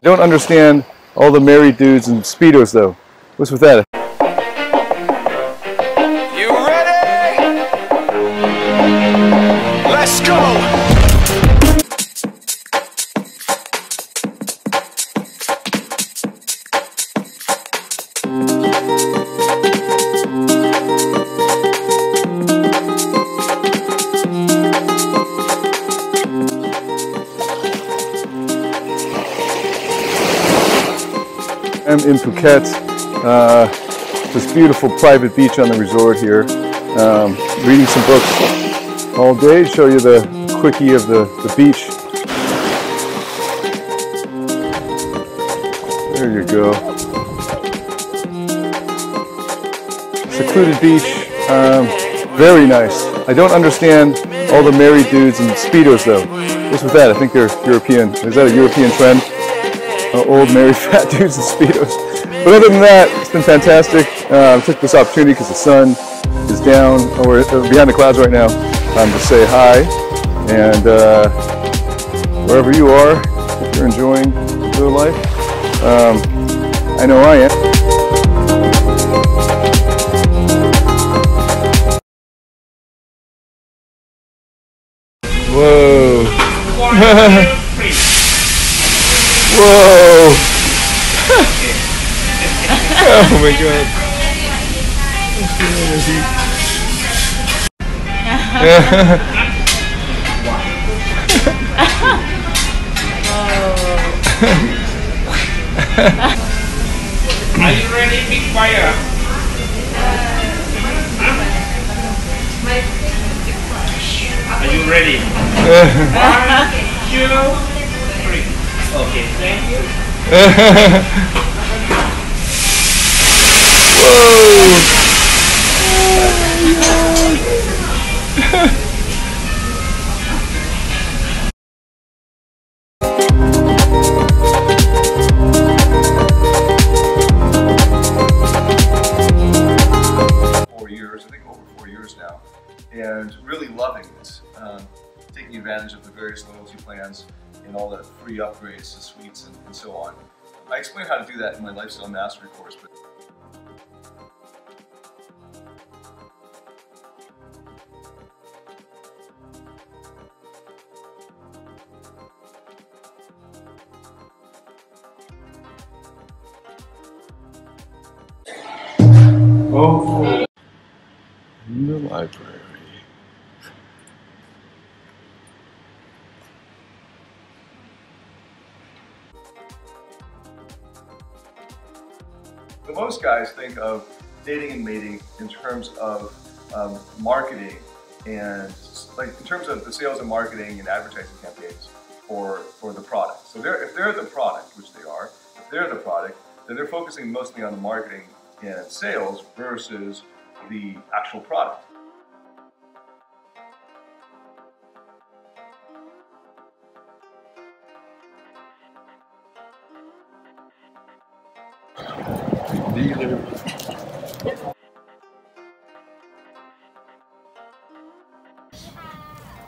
Don't understand all the married dudes and Speedos though. What's with that? You ready? Let's go! I'm in Phuket, this beautiful private beach on the resort here. Reading some books all day, show you the quickie of the beach. There you go. Secluded beach, very nice. I don't understand all the married dudes and Speedos though. What's with that? I think they're European. Is that a European trend? Old married fat dudes and Speedos. But other than that, it's been fantastic. I took this opportunity because the sun is down, or behind the clouds right now, to say hi. And wherever you are, if you're enjoying your life, I know I am. Whoa. Whoa! Oh my god. Are you ready, big fire? Are you ready? 1, 2, 3. Okay, thank you. Whoa! 4 years, I think over 4 years now, and really loving it. Taking advantage of the various loyalty plans and all the free upgrades to suites and so on. I explain how to do that in my Lifestyle Mastery course. But oh, in the library. Most guys think of dating and mating in terms of marketing and like in terms of the sales and marketing and advertising campaigns for the product. So if they're the product, which they are, if they're the product, then they're focusing mostly on the marketing and sales versus the actual product.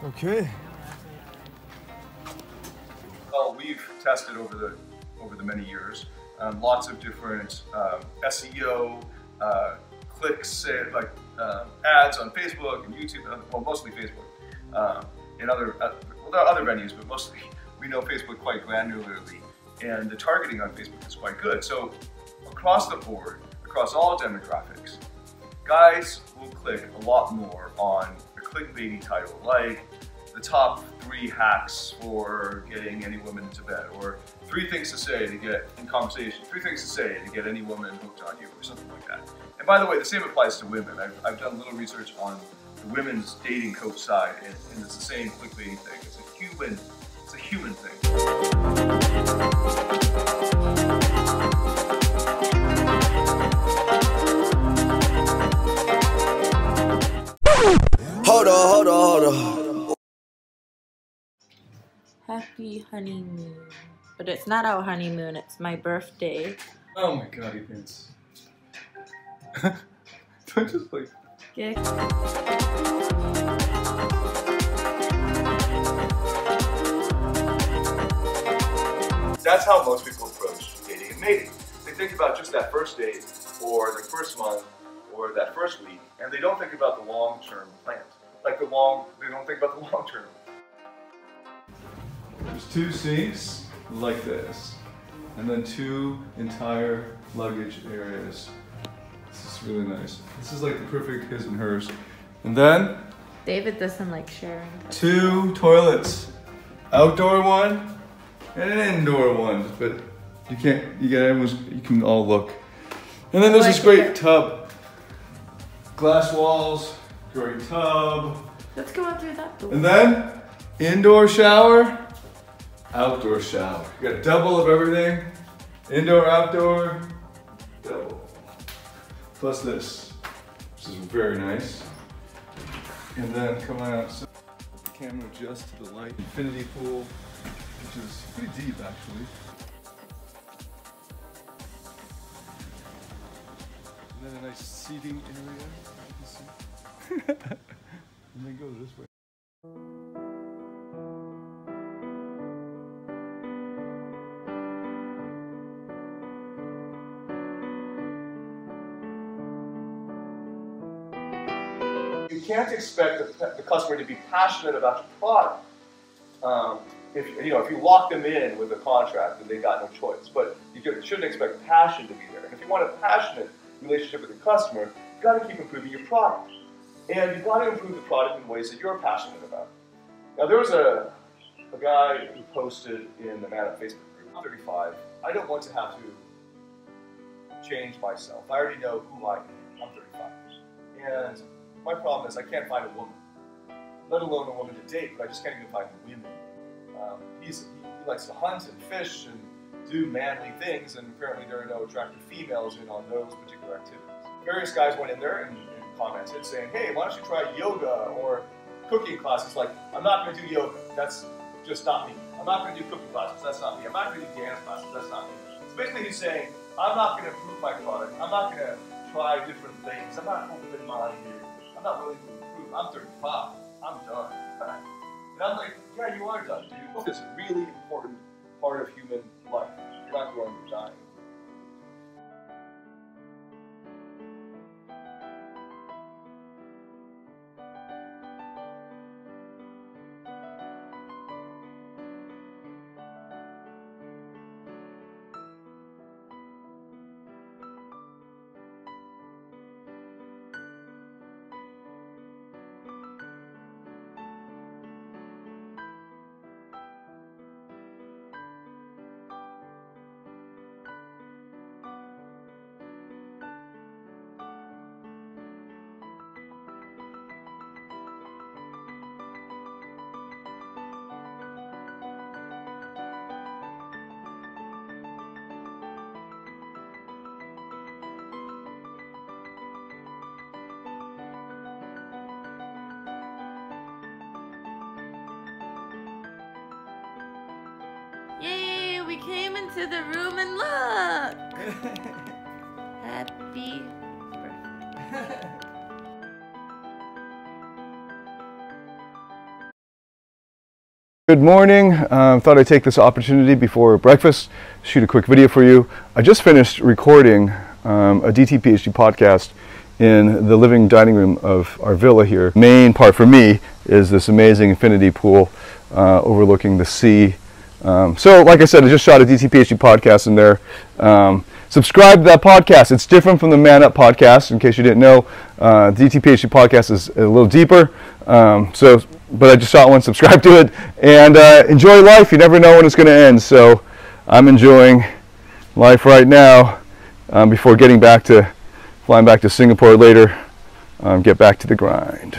Okay. Well, we've tested over the many years lots of different SEO, clicks, like ads on Facebook and YouTube. Well, mostly Facebook, and other well, there are other venues, but mostly we know Facebook quite granularly, and the targeting on Facebook is quite good. So across the board, across all demographics, guys will click a lot more on a clickbaity title like the top 3 hacks for getting any woman into bed, or 3 things to say to get in conversation, 3 things to say to get any woman hooked on you, or something like that. And by the way, the same applies to women. I've done a little research on the women's dating coach side, and it's the same clickbaity thing. It's a human thing. Hold on. Happy honeymoon. But it's not our honeymoon, it's my birthday. Oh my god, Vince. Don't just like... Okay. That's how most people approach dating and mating. They think about just that first date, or the first month, or that first week, and they don't think about the long-term plans. Like they don't think about the long term. There's 2 sinks like this, and then 2 entire luggage areas. This is really nice. This is like the perfect his and hers. And then David doesn't like sharing. 2 toilets, outdoor one and an indoor one. But you can all look. And then there's this great tub, glass walls. Great tub. Let's go out through that door. And then indoor shower, outdoor shower. You got a double of everything. Indoor, outdoor, double. Plus this, which is very nice. And then come out, so the camera adjusts to the light. Infinity pool, which is pretty deep actually. And then a nice seating area. And then go this way. You can't expect the customer to be passionate about your product. If you lock them in with a contract, then they got no choice. But you shouldn't expect passion to be there. And if you want a passionate relationship with the customer, you've got to keep improving your product. And you've got to improve the product in ways that you're passionate about. Now there was a guy who posted in the Man Up Facebook group, I'm 35, I don't want to have to change myself. I already know who I am, I'm 35. And my problem is I can't find a woman, let alone a woman to date, but I just can't even find women. He likes to hunt and fish and do manly things, and apparently there are no attractive females in on those particular activities. Various guys went in there and commented saying, hey, why don't you try yoga or cooking classes? Like, I'm not going to do yoga, that's just not me. I'm not going to do cooking classes, that's not me. I'm not going to do dance classes, that's not me. So basically he's saying, I'm not going to improve my product, I'm not going to try different things, I'm not open-minded, I'm not willing to improve, I'm 35, I'm done. And I'm like, yeah, you are done, dude. It's a really important part of human life. You're not growing, you're dying. Yay, we came into the room and look! Happy birthday. Good morning. Thought I'd take this opportunity before breakfast, shoot a quick video for you. I just finished recording a DT Ph.D. podcast in the living dining room of our villa here. The main part for me is this amazing infinity pool overlooking the sea. So like I said, I just shot a DT Ph.D. podcast in there. Subscribe to that podcast. It's different from the Man Up podcast, in case you didn't know. The DT Ph.D. podcast is a little deeper. But I just shot one, subscribe to it, and enjoy life. You never know when it's going to end. So I'm enjoying life right now before flying back to Singapore later, get back to the grind.